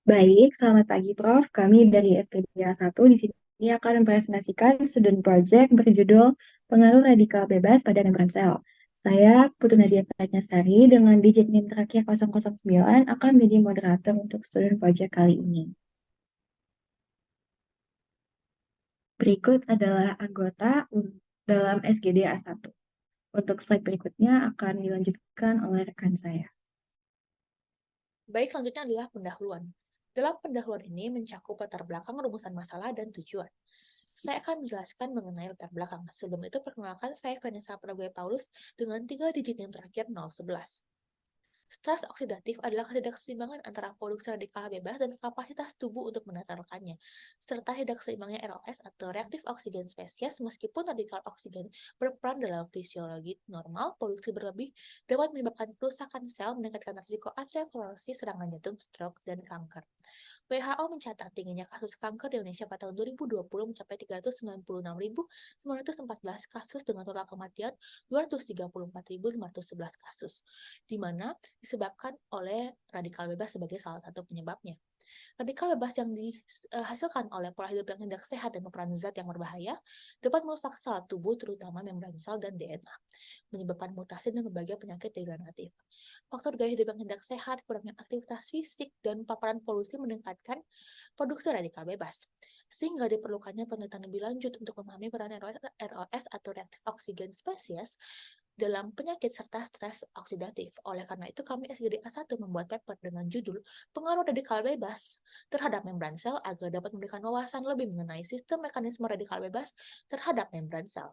Baik, selamat pagi Prof. Kami dari SPDA 1 di sini akan mempresentasikan student project berjudul Pengaruh Radikal Bebas pada Membran Sel. Saya, Putu Nadia Pratnyasari, dengan digit NIM terakhir 009 akan menjadi moderator untuk student project kali ini. Berikut adalah anggota dalam SGD A1. Untuk slide berikutnya akan dilanjutkan oleh rekan saya. Baik, selanjutnya adalah pendahuluan. Dalam pendahuluan ini mencakup latar belakang rumusan masalah dan tujuan. Saya akan menjelaskan mengenai latar belakang. Sebelum itu, perkenalkan saya Vanessa Prabowo Paulus dengan 3 digit yang terakhir 011. Stres oksidatif adalah ketidakseimbangan antara produksi radikal bebas dan kapasitas tubuh untuk menetralkannya, serta tidak seimbangnya ROS atau reaktif oksigen spesies meskipun radikal oksigen berperan dalam fisiologi normal, produksi berlebih dapat menyebabkan kerusakan sel, meningkatkan risiko aterosklerosis, serangan jantung, stroke, dan kanker. WHO mencatat tingginya kasus kanker di Indonesia pada tahun 2020 mencapai 396.914 kasus dengan total kematian 234.511 kasus, di mana disebabkan oleh radikal bebas sebagai salah satu penyebabnya. Radikal bebas yang dihasilkan oleh pola hidup yang tidak sehat dan peran zat yang berbahaya dapat merusak sel tubuh terutama membran sel dan DNA, menyebabkan mutasi dan berbagai penyakit degeneratif. Faktor gaya hidup yang tidak sehat, kurangnya aktivitas fisik, dan paparan polusi meningkatkan produksi radikal bebas, sehingga diperlukannya penelitian lebih lanjut untuk memahami peran ROS atau reaktif oksigen spesies dalam penyakit serta stres oksidatif. Oleh karena itu, kami SGD A1 membuat paper dengan judul Pengaruh Radikal Bebas terhadap Membran Sel agar dapat memberikan wawasan lebih mengenai sistem mekanisme radikal bebas terhadap membran sel.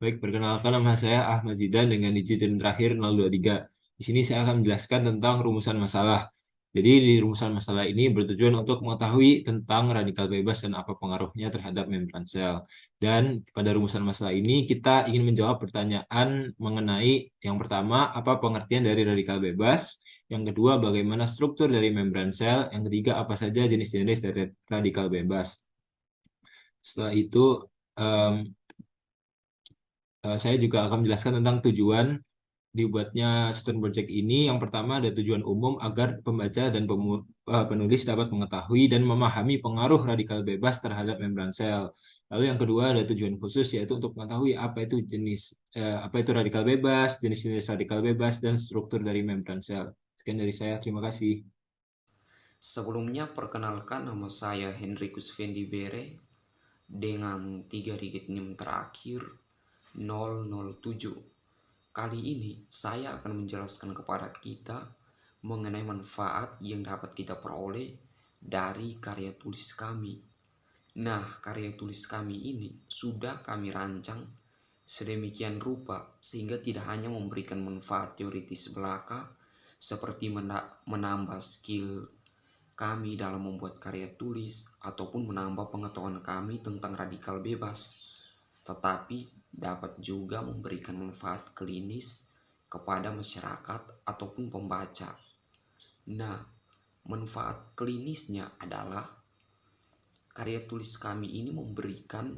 Baik, perkenalkan nama saya Ahmad Zidan dengan digit yang terakhir 023. Di sini saya akan menjelaskan tentang rumusan masalah. Jadi di rumusan masalah ini bertujuan untuk mengetahui tentang radikal bebas dan apa pengaruhnya terhadap membran sel. Dan pada rumusan masalah ini kita ingin menjawab pertanyaan mengenai yang pertama, apa pengertian dari radikal bebas? Yang kedua, bagaimana struktur dari membran sel? Yang ketiga, apa saja jenis-jenis dari radikal bebas? Setelah itu, em, saya juga akan menjelaskan tentang tujuan dibuatnya student project ini. Yang pertama ada tujuan umum agar pembaca dan penulis dapat mengetahui dan memahami pengaruh radikal bebas terhadap membran sel. Lalu yang kedua ada tujuan khusus yaitu untuk mengetahui apa itu radikal bebas, jenis-jenis radikal bebas dan struktur dari membran sel. Sekian dari saya, terima kasih. Sebelumnya perkenalkan nama saya Henrikus Fendi Bere dengan 3 digit NIM terakhir 007. Kali ini saya akan menjelaskan kepada kita mengenai manfaat yang dapat kita peroleh dari karya tulis kami. Nah, karya tulis kami ini sudah kami rancang sedemikian rupa sehingga tidak hanya memberikan manfaat teoritis belaka seperti menambah skill kami dalam membuat karya tulis ataupun menambah pengetahuan kami tentang radikal bebas, tetapi dapat juga memberikan manfaat klinis kepada masyarakat ataupun pembaca. Nah, manfaat klinisnya adalah karya tulis kami ini memberikan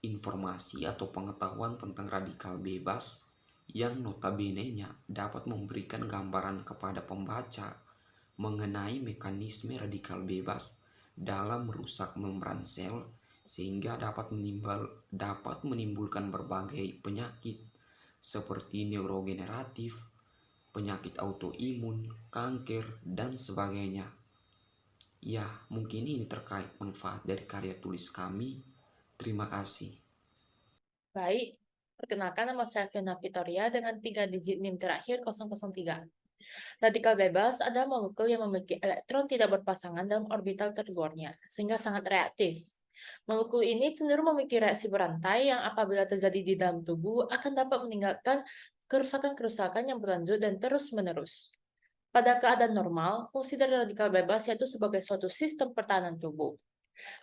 informasi atau pengetahuan tentang radikal bebas yang notabene-nya dapat memberikan gambaran kepada pembaca mengenai mekanisme radikal bebas dalam merusak membran sel sehingga dapat menimbulkan berbagai penyakit seperti neurogeneratif, penyakit autoimun, kanker, dan sebagainya. Ya, mungkin ini terkait manfaat dari karya tulis kami. Terima kasih. Baik, perkenalkan nama saya Fiona Victoria dengan 3 digit NIM terakhir 003. Radikal bebas adalah molekul yang memiliki elektron tidak berpasangan dalam orbital terluarnya, sehingga sangat reaktif. Molekul ini cenderung memiliki reaksi berantai yang apabila terjadi di dalam tubuh akan dapat meninggalkan kerusakan-kerusakan yang berlanjut dan terus-menerus. Pada keadaan normal, fungsi dari radikal bebas yaitu sebagai suatu sistem pertahanan tubuh.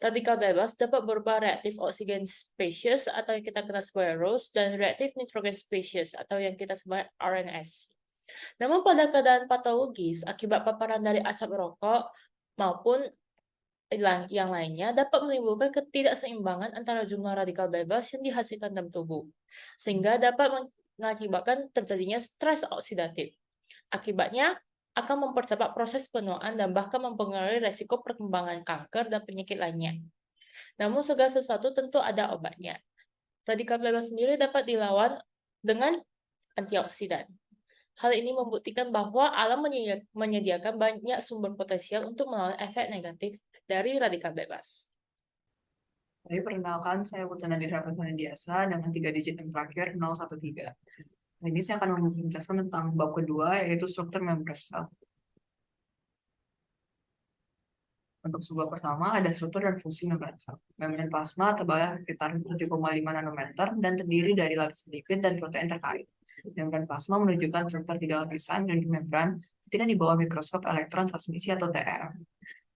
Radikal bebas dapat berupa reaktif oksigen species atau yang kita kenal sebagai ROS dan reaktif nitrogen species atau yang kita sebut RNS. Namun pada keadaan patologis, akibat paparan dari asap rokok maupun yang lainnya dapat menimbulkan ketidakseimbangan antara jumlah radikal bebas yang dihasilkan dalam tubuh, sehingga dapat mengakibatkan terjadinya stres oksidatif. Akibatnya, akan mempercepat proses penuaan dan bahkan mempengaruhi resiko perkembangan kanker dan penyakit lainnya. Namun segala sesuatu tentu ada obatnya. Radikal bebas sendiri dapat dilawan dengan antioksidan. Hal ini membuktikan bahwa alam menyediakan banyak sumber potensial untuk melawan efek negatif dari radikal bebas. Baik, perkenalkan, saya Putri Nadira Diasa dengan 3 digit yang terakhir 013. Nah, ini saya akan menjelaskan tentang bab kedua, yaitu struktur membran sel. Untuk sebuah pertama, ada struktur dan fungsi membran sel. Membran plasma tebalnya sekitar 7,5 nanometer dan terdiri dari lapis lipid dan protein terkait. Membran plasma menunjukkan struktur 3 lapisan dan membran ketika di bawah mikroskop elektron transmisi atau TEM.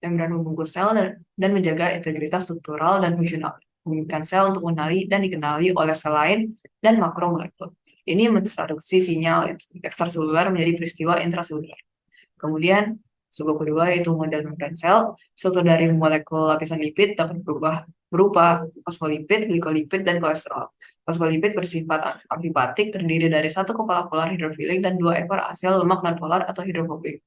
Membran membungkus sel dan menjaga integritas struktural dan fungsional. Memungkinkan sel untuk mengenali dan dikenali oleh sel lain dan makromolekul. Ini mentransduksi sinyal ekstraseluler menjadi peristiwa intraseluler. Kemudian, sebuah kedua yaitu model membran sel. Struktur dari molekul lapisan lipid dapat berubah berupa fosfolipid, glikolipid, dan kolesterol. Fosfolipid bersifat amfipatik, terdiri dari satu kepala polar hidrofilik dan 2 ekor asil lemak nonpolar atau hidrofobik.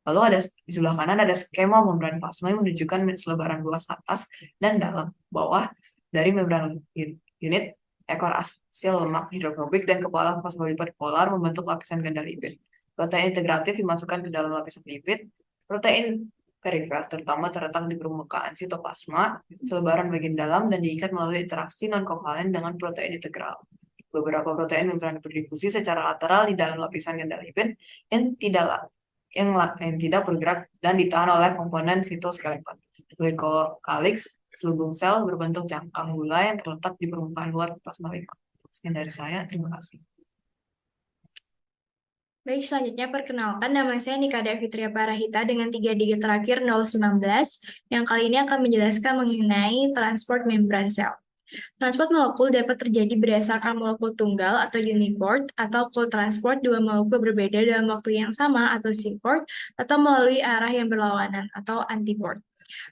Lalu ada di sebelah kanan ada skema membran plasma yang menunjukkan selebaran luas atas dan dalam bawah dari membran unit ekor asil lemak hidrofobik dan kepala fosfolipid polar membentuk lapisan ganda lipid. Protein integratif dimasukkan ke dalam lapisan lipid. Protein perifer terutama terletak di permukaan sitoplasma, selebaran bagian dalam dan diikat melalui interaksi non-kovalen dengan protein integral. Beberapa protein membran berdifusi secara lateral di dalam lapisan ganda lipid yang tidak bergerak dan ditahan oleh komponen sitoskeleton. Glycocalyx, selubung sel berbentuk cangkang gula yang terletak di permukaan luar plasma lipid. Sekian dari saya, terima kasih. Baik, selanjutnya perkenalkan nama saya Nikada Fitria Parahita dengan 3 digit terakhir 019 yang kali ini akan menjelaskan mengenai transport membran sel. Transport molekul dapat terjadi berdasarkan molekul tunggal atau uniport atau co-transport dua molekul berbeda dalam waktu yang sama atau symport atau melalui arah yang berlawanan atau antiport.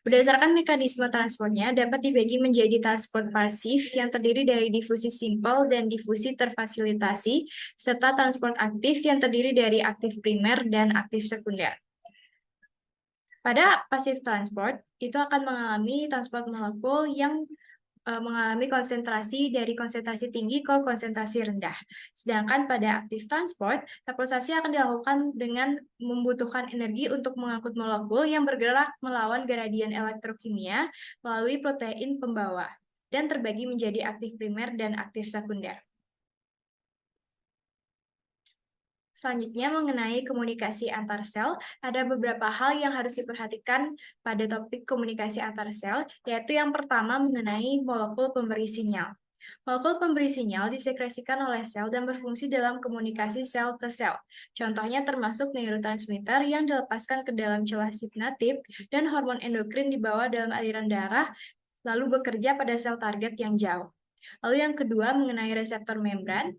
Berdasarkan mekanisme transportnya dapat dibagi menjadi transport pasif yang terdiri dari difusi simpel dan difusi terfasilitasi serta transport aktif yang terdiri dari aktif primer dan aktif sekunder. Pada pasif transport itu akan mengalami transport molekul yang mengalami konsentrasi dari konsentrasi tinggi ke konsentrasi rendah. Sedangkan pada aktif transport, transportasi akan dilakukan dengan membutuhkan energi untuk mengangkut molekul yang bergerak melawan gradien elektrokimia melalui protein pembawa dan terbagi menjadi aktif primer dan aktif sekunder. Selanjutnya mengenai komunikasi antar sel, ada beberapa hal yang harus diperhatikan pada topik komunikasi antar sel, yaitu yang pertama mengenai molekul pemberi sinyal. Molekul pemberi sinyal disekresikan oleh sel dan berfungsi dalam komunikasi sel ke sel. Contohnya termasuk neurotransmitter yang dilepaskan ke dalam celah sinaptik dan hormon endokrin dibawa dalam aliran darah, lalu bekerja pada sel target yang jauh. Lalu yang kedua mengenai reseptor membran.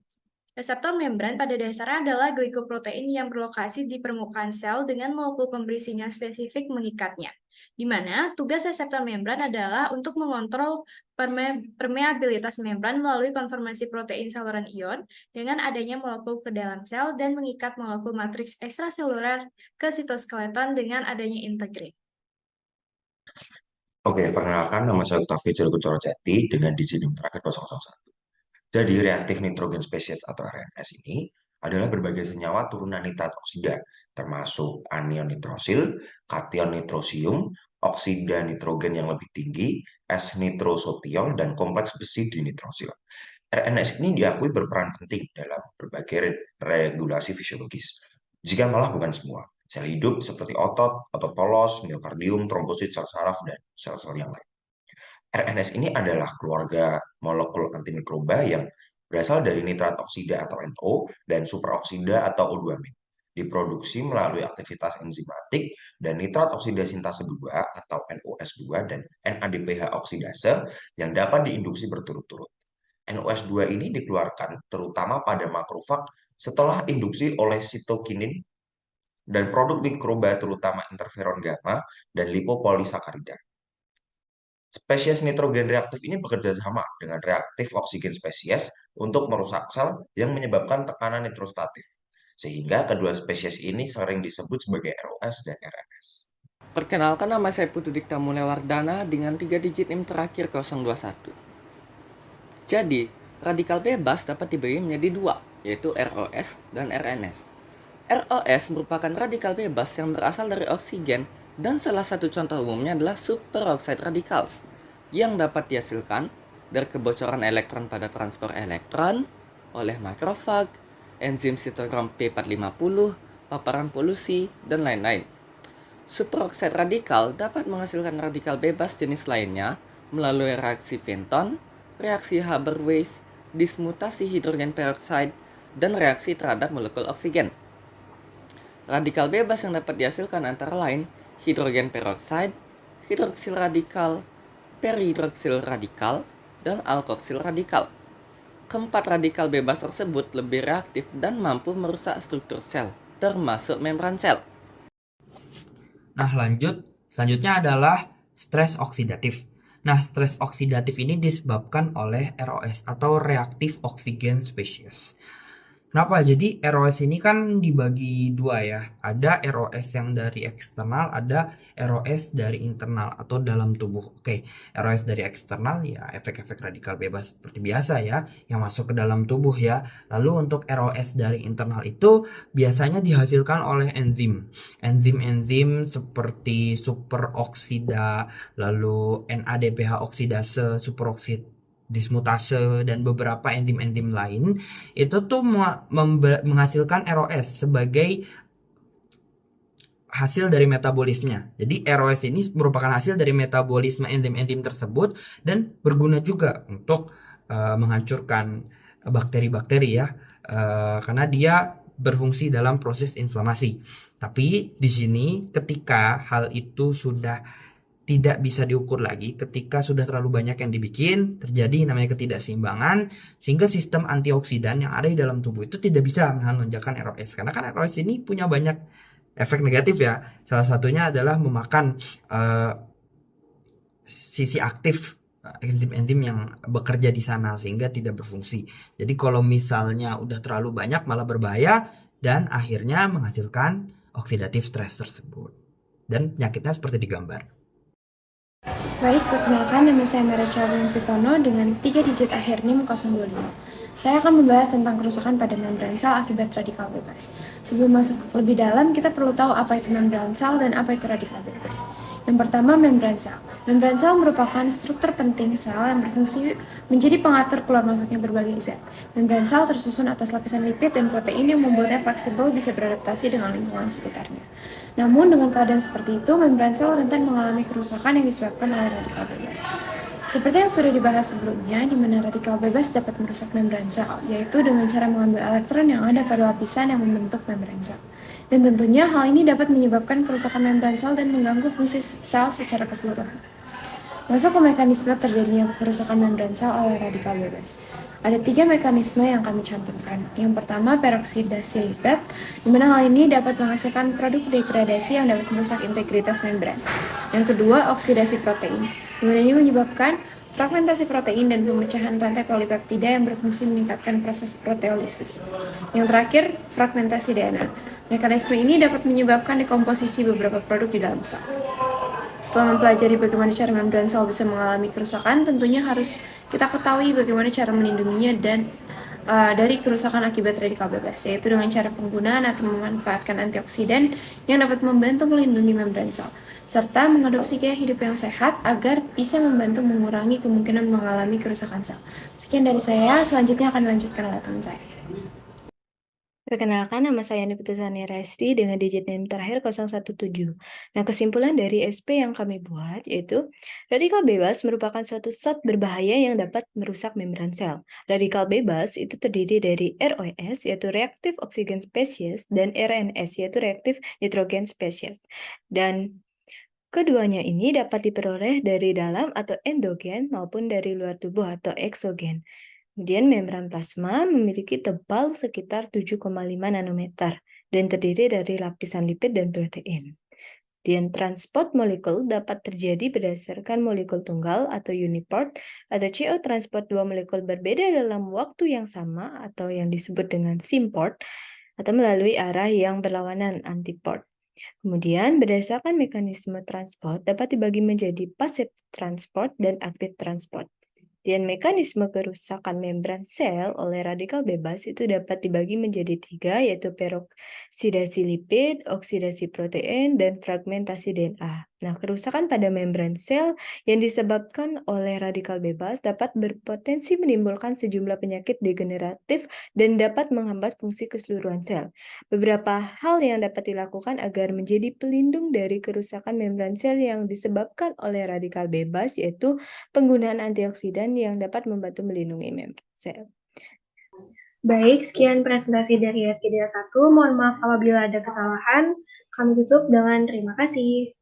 Reseptor membran pada dasarnya adalah glikoprotein yang berlokasi di permukaan sel dengan molekul pemberi sinyal spesifik mengikatnya, di mana tugas reseptor membran adalah untuk mengontrol permeabilitas membran melalui konformasi protein saluran ion dengan adanya molekul ke dalam sel dan mengikat molekul matriks ekstraseluler ke sitoskeleton dengan adanya integrin. Oke, perkenalkan nama saya Octavio Jalgo Jati dengan digit yang terakhir 001. Jadi reaktif nitrogen spesies atau RNS ini adalah berbagai senyawa turunan nitrat oksida, termasuk anion nitrosil, kation nitrosium, oksida nitrogen yang lebih tinggi, S-nitrosotiol, dan kompleks besi dinitrosil. RNS ini diakui berperan penting dalam berbagai regulasi fisiologis, jika malah bukan semua. Sel hidup seperti otot polos, miokardium, trombosit, sel saraf, dan sel-sel yang lain. RNS ini adalah keluarga molekul antimikroba yang berasal dari nitrat oksida atau NO dan superoksida atau O2-. Diproduksi melalui aktivitas enzimatik dan nitrat oksida sintase 2 atau NOS2 dan NADPH oksidase yang dapat diinduksi berturut-turut. NOS2 ini dikeluarkan terutama pada makrofag setelah induksi oleh sitokinin dan produk mikroba terutama interferon gamma dan lipopolisakarida. Spesies nitrogen reaktif ini bekerja sama dengan reaktif oksigen spesies untuk merusak sel yang menyebabkan tekanan nitrostatif. sehingga kedua spesies ini sering disebut sebagai ROS dan RNS. Perkenalkan, nama saya Putu Dikta Mulewardana dengan 3 digit NIM terakhir 021. Jadi, radikal bebas dapat dibagi menjadi dua, yaitu ROS dan RNS. ROS merupakan radikal bebas yang berasal dari oksigen dan salah satu contoh umumnya adalah superoxide radicals yang dapat dihasilkan dari kebocoran elektron pada transport elektron oleh makrofag, enzim sitochrom P450, paparan polusi, dan lain-lain. Superoxide radikal dapat menghasilkan radikal bebas jenis lainnya melalui reaksi Fenton, reaksi Haber-Weiss, dismutasi hidrogen peroksida, dan reaksi terhadap molekul oksigen. Radikal bebas yang dapat dihasilkan antara lain hidrogen peroksida, hidroksil radikal, perhidroksil radikal, dan alkoksil radikal. Keempat radikal bebas tersebut lebih reaktif dan mampu merusak struktur sel, termasuk membran sel. Nah, selanjutnya adalah stres oksidatif. Nah, stres oksidatif ini disebabkan oleh ROS atau reaktif oksigen species. Kenapa? Jadi ROS ini kan dibagi dua ya. Ada ROS yang dari eksternal, ada ROS dari internal atau dalam tubuh. Oke, ROS dari eksternal ya efek-efek radikal bebas seperti biasa ya, yang masuk ke dalam tubuh ya. Lalu untuk ROS dari internal itu biasanya dihasilkan oleh enzim. Enzim-enzim seperti superoksida, lalu NADPH oksidase, superoksid dismutase, dan beberapa enzim-enzim lain itu tuh menghasilkan ROS sebagai hasil dari metabolisme. Jadi ROS ini merupakan hasil dari metabolisme enzim-enzim tersebut dan berguna juga untuk menghancurkan bakteri-bakteri ya, karena dia berfungsi dalam proses inflamasi. Tapi di sini ketika hal itu sudah tidak bisa diukur lagi, ketika sudah terlalu banyak yang dibikin, terjadi namanya ketidakseimbangan, sehingga sistem antioksidan yang ada di dalam tubuh itu tidak bisa menahan lonjakan ROS. Karena kan ROS ini punya banyak efek negatif ya. Salah satunya adalah memakan sisi aktif enzim-enzim yang bekerja di sana sehingga tidak berfungsi. Jadi kalau misalnya udah terlalu banyak malah berbahaya dan akhirnya menghasilkan oxidative stress tersebut. Dan penyakitnya seperti digambar. Baik, perkenalkan nama saya Mera Charlene Sutono dengan 3 digit akhir NIM 025. Saya akan membahas tentang kerusakan pada membran sel akibat radikal bebas. Sebelum masuk lebih dalam, kita perlu tahu apa itu membran sel dan apa itu radikal bebas. Yang pertama, membran sel. Membran sel merupakan struktur penting sel yang berfungsi menjadi pengatur keluar masuknya berbagai zat. Membran sel tersusun atas lapisan lipid dan protein yang membuatnya fleksibel bisa beradaptasi dengan lingkungan sekitarnya. Namun, dengan keadaan seperti itu, membran sel rentan mengalami kerusakan yang disebabkan oleh radikal bebas. Seperti yang sudah dibahas sebelumnya, di mana radikal bebas dapat merusak membran sel, yaitu dengan cara mengambil elektron yang ada pada lapisan yang membentuk membran sel. Dan tentunya hal ini dapat menyebabkan kerusakan membran sel dan mengganggu fungsi sel secara keseluruhan. Masuk ke mekanisme terjadinya kerusakan membran sel oleh radikal bebas. Ada 3 mekanisme yang kami cantumkan. Yang pertama, peroksidasi lipid, di mana hal ini dapat menghasilkan produk degradasi yang dapat merusak integritas membran. Yang kedua, oksidasi protein, di mana ini menyebabkan fragmentasi protein dan pemecahan rantai polipeptida yang berfungsi meningkatkan proses proteolisis. Yang terakhir, fragmentasi DNA. Mekanisme ini dapat menyebabkan dekomposisi beberapa produk di dalam sel. Setelah mempelajari bagaimana cara membran sel bisa mengalami kerusakan, tentunya harus kita ketahui bagaimana cara melindunginya dan dari kerusakan akibat radikal bebas, yaitu dengan cara penggunaan atau memanfaatkan antioksidan yang dapat membantu melindungi membran sel, serta mengadopsi gaya hidup yang sehat agar bisa membantu mengurangi kemungkinan mengalami kerusakan sel. Sekian dari saya, selanjutnya akan dilanjutkan oleh teman saya. Perkenalkan, nama saya Niputusani Resti dengan digit NIM terakhir 017. Nah, kesimpulan dari SP yang kami buat yaitu radikal bebas merupakan suatu zat berbahaya yang dapat merusak membran sel. Radikal bebas itu terdiri dari ROS yaitu reactive oxygen species dan RNS yaitu reactive nitrogen species. Dan keduanya ini dapat diperoleh dari dalam atau endogen maupun dari luar tubuh atau eksogen. Kemudian membran plasma memiliki tebal sekitar 7,5 nanometer dan terdiri dari lapisan lipid dan protein. Dan transport molekul dapat terjadi berdasarkan molekul tunggal atau uniport atau CO transport 2 molekul berbeda dalam waktu yang sama atau yang disebut dengan simport atau melalui arah yang berlawanan antipod. Kemudian, berdasarkan mekanisme transport dapat dibagi menjadi pasif transport dan aktif transport. Dan mekanisme kerusakan membran sel oleh radikal bebas itu dapat dibagi menjadi 3, yaitu peroksidasi lipid, oksidasi protein, dan fragmentasi DNA. Nah, kerusakan pada membran sel yang disebabkan oleh radikal bebas dapat berpotensi menimbulkan sejumlah penyakit degeneratif dan dapat menghambat fungsi keseluruhan sel. Beberapa hal yang dapat dilakukan agar menjadi pelindung dari kerusakan membran sel yang disebabkan oleh radikal bebas yaitu penggunaan antioksidan yang dapat membantu melindungi membran sel. Baik, sekian presentasi dari SKDA 1. Mohon maaf apabila ada kesalahan. Kami tutup dengan terima kasih.